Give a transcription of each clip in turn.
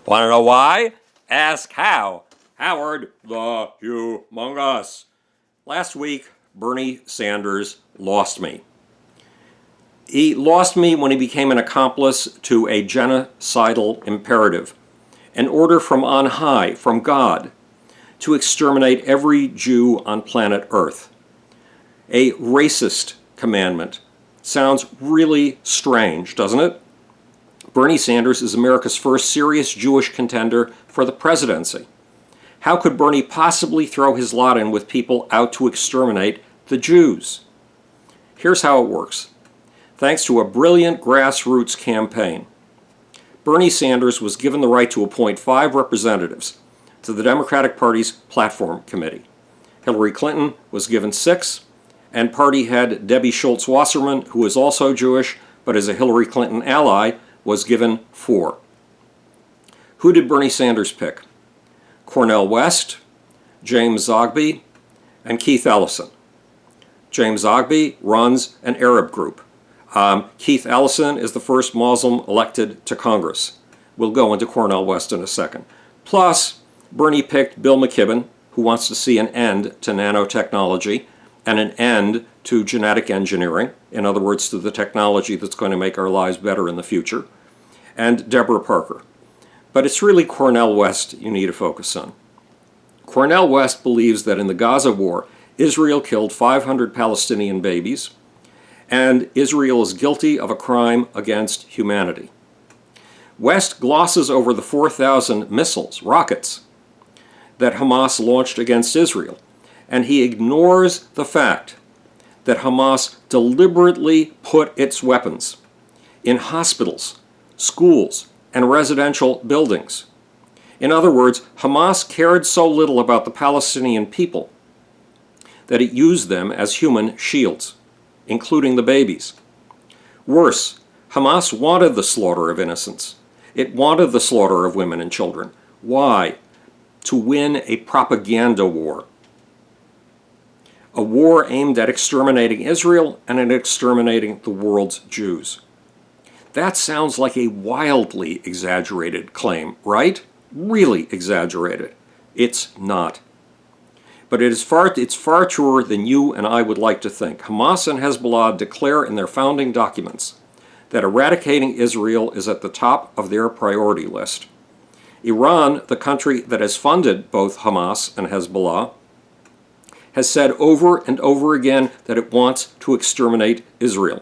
Want to know why? Ask how. Howard the Humongous. Last week, Bernie Sanders lost me. He lost me when he became an accomplice to a genocidal imperative, an order from on high, from God, to exterminate every Jew on planet Earth. A racist commandment. Sounds really strange, doesn't it? Bernie Sanders is America's first serious Jewish contender for the presidency. How could Bernie possibly throw his lot in with people out to exterminate the Jews? Here's how it works. Thanks to a brilliant grassroots campaign, Bernie Sanders was given the right to appoint 5 representatives to the Democratic Party's platform committee. Hillary Clinton was given 6, and party head Debbie Schultz Wasserman, who is also Jewish but is a Hillary Clinton ally, was given 4. Who did Bernie Sanders pick? Cornell West, James Zogby, and Keith Ellison. James Zogby runs an Arab group. Keith Ellison is the first Muslim elected to Congress. We'll go into Cornell West in a second. Plus, Bernie picked Bill McKibben, who wants to see an end to nanotechnology and an end to genetic engineering, in other words, to the technology that's going to make our lives better in the future, and Deborah Parker. But it's really Cornell West you need to focus on. Cornell West believes that in the Gaza war, Israel killed 500 Palestinian babies, and Israel is guilty of a crime against humanity. West glosses over the 4,000 missiles, rockets, that Hamas launched against Israel, and he ignores the fact that Hamas deliberately put its weapons in hospitals, schools, and residential buildings. In other words, Hamas cared so little about the Palestinian people that it used them as human shields, including the babies. Worse, Hamas wanted the slaughter of innocents. It wanted the slaughter of women and children. Why? To win a propaganda war. A war aimed at exterminating Israel and at exterminating the world's Jews. That sounds like a wildly exaggerated claim, right? Really exaggerated. It's not. But it's far truer than you and I would like to think. Hamas and Hezbollah declare in their founding documents that eradicating Israel is at the top of their priority list. Iran, the country that has funded both Hamas and Hezbollah, has said over and over again that it wants to exterminate Israel.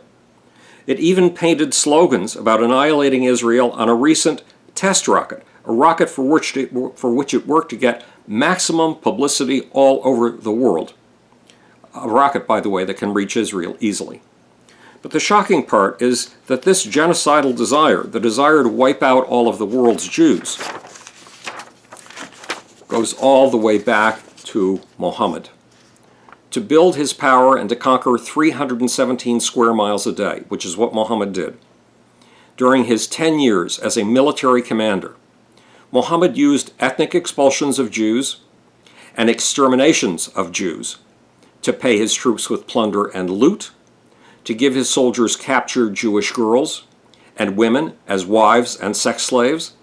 It even painted slogans about annihilating Israel on a recent test rocket, a rocket for which it worked to get maximum publicity all over the world. A rocket, by the way, that can reach Israel easily. But the shocking part is that this genocidal desire, the desire to wipe out all of the world's Jews, goes all the way back to Muhammad. To build his power and to conquer 317 square miles a day, which is what Muhammad did. During his 10 years as a military commander, Muhammad used ethnic expulsions of Jews and exterminations of Jews to pay his troops with plunder and loot, to give his soldiers captured Jewish girls and women as wives and sex slaves,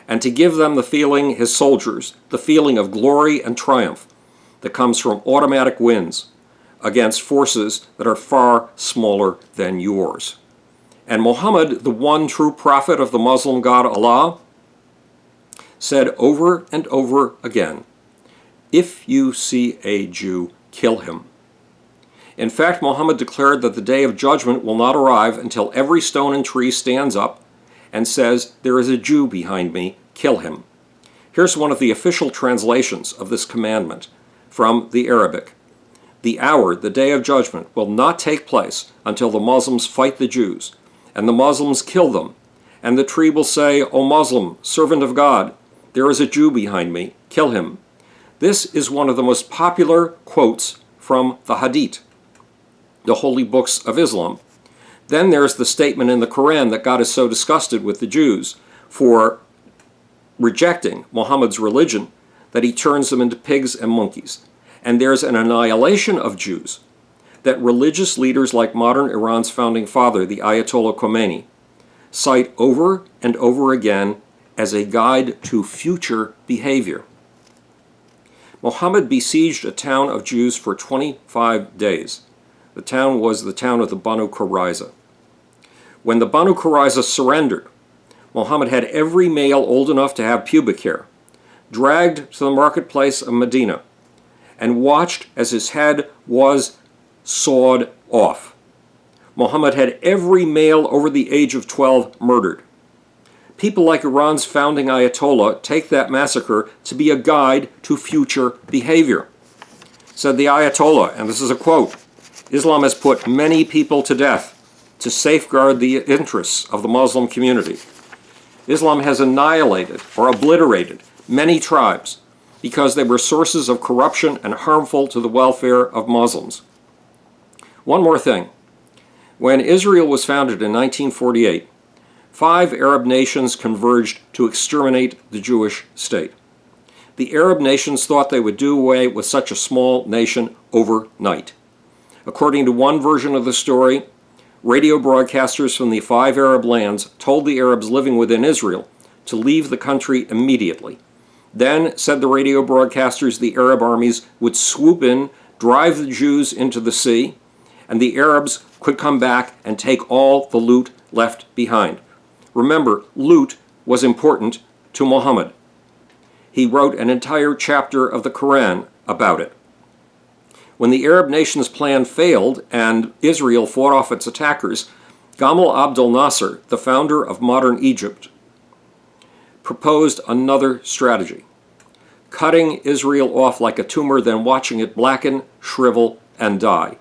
and to give them the feeling, his soldiers, the feeling of glory and triumph that comes from automatic wins against forces that are far smaller than yours. And Muhammad, the one true prophet of the Muslim God Allah, said over and over again, "If you see a Jew, kill him." In fact, Muhammad declared that the day of judgment will not arrive until every stone and tree stands up and says, "There is a Jew behind me, kill him." Here's one of the official translations of this commandment from the Arabic. "The hour, the day of judgment, will not take place until the Muslims fight the Jews, and the Muslims kill them, and the tree will say, 'O Muslim, servant of God, there is a Jew behind me, kill him.'" This is one of the most popular quotes from the Hadith, the holy books of Islam. Then there's the statement in the Quran that God is so disgusted with the Jews for rejecting Muhammad's religion that he turns them into pigs and monkeys. And there's an annihilation of Jews that religious leaders like modern Iran's founding father, the Ayatollah Khomeini, cite over and over again as a guide to future behavior. Muhammad besieged a town of Jews for 25 days. The town was the town of the Banu Qurayza. When the Banu Qurayza surrendered, Muhammad had every male old enough to have pubic hair dragged to the marketplace of Medina and watched as his head was sawed off. Muhammad had every male over the age of 12 murdered. People like Iran's founding Ayatollah take that massacre to be a guide to future behavior. Said the Ayatollah, and this is a quote, "Islam has put many people to death to safeguard the interests of the Muslim community. Islam has annihilated or obliterated many tribes because they were sources of corruption and harmful to the welfare of Muslims." One more thing. When Israel was founded in 1948, 5 Arab nations converged to exterminate the Jewish state. The Arab nations thought they would do away with such a small nation overnight. According to one version of the story, radio broadcasters from the 5 Arab lands told the Arabs living within Israel to leave the country immediately. Then, said the radio broadcasters, the Arab armies would swoop in, drive the Jews into the sea, and the Arabs could come back and take all the loot left behind. Remember, loot was important to Muhammad. He wrote an entire chapter of the Quran about it. When the Arab nations' plan failed and Israel fought off its attackers, Gamal Abdel Nasser, the founder of modern Egypt, proposed another strategy, cutting Israel off like a tumor, then watching it blacken, shrivel, and die.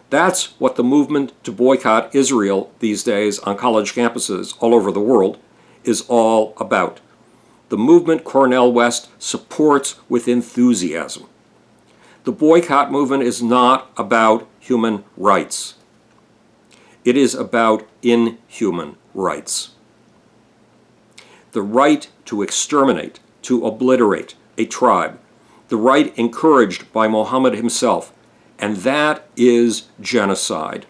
That's what the movement to boycott Israel these days on college campuses all over the world is all about. The movement Cornell West supports with enthusiasm. The boycott movement is not about human rights. It is about inhuman rights. The right to exterminate, to obliterate a tribe, the right encouraged by Muhammad himself, and that is genocide.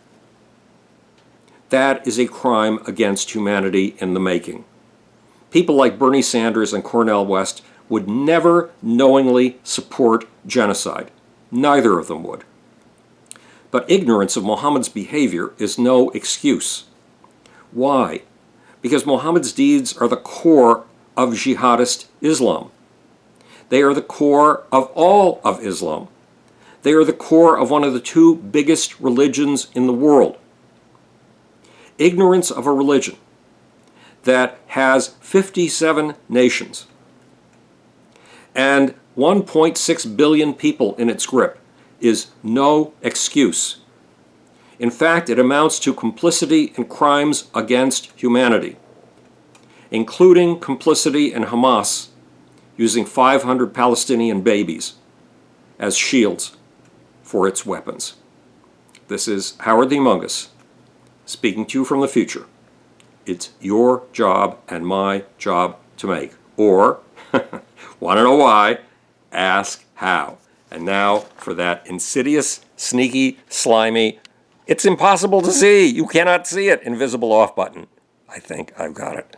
That is a crime against humanity in the making. People like Bernie Sanders and Cornell West would never knowingly support genocide. Neither of them would. But ignorance of Muhammad's behavior is no excuse. Why? Because Muhammad's deeds are the core of jihadist Islam. They are the core of all of Islam. They are the core of one of the 2 biggest religions in the world. Ignorance of a religion that has 57 nations and 1.6 billion people in its grip is no excuse. In fact, it amounts to complicity in crimes against humanity, including complicity in Hamas using 500 Palestinian babies as shields for its weapons. This is Howard the Humongous, speaking to you from the future. It's your job and my job to make. Or, want to know why? Ask how. And now for that insidious, sneaky, slimy, it's impossible to see, you cannot see it, invisible off button. I think I've got it.